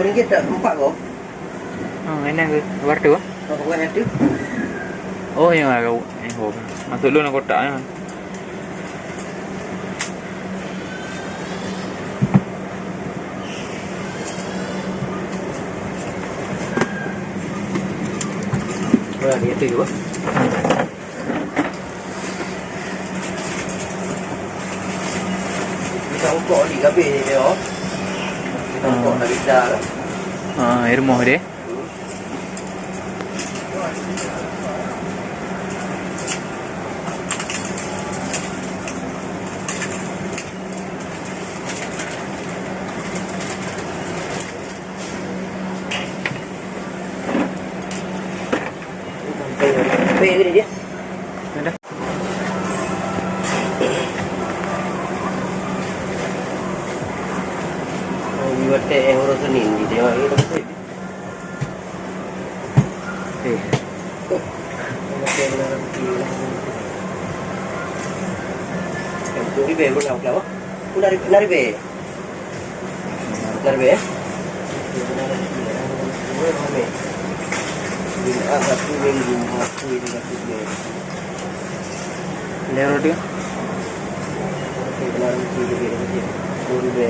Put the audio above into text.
ni kita 4 kau. Enak ke? Warna apa? Kau ada. Oh, yang agak masuk dulu nak kotak kan. Boleh dia tu juga. Kita ukur ni kabeh ni dia. Kita ukur nak bisa lah. Air moh dia. Sampai ni dia. Ada. Buat teh orang Senin ni dia lagi tak sih. Turi be pun nak apa? Nari be. Nari be. Ini agak tu minggu aku ini dah tu. Lero dia. Benar mesti dia Turi be.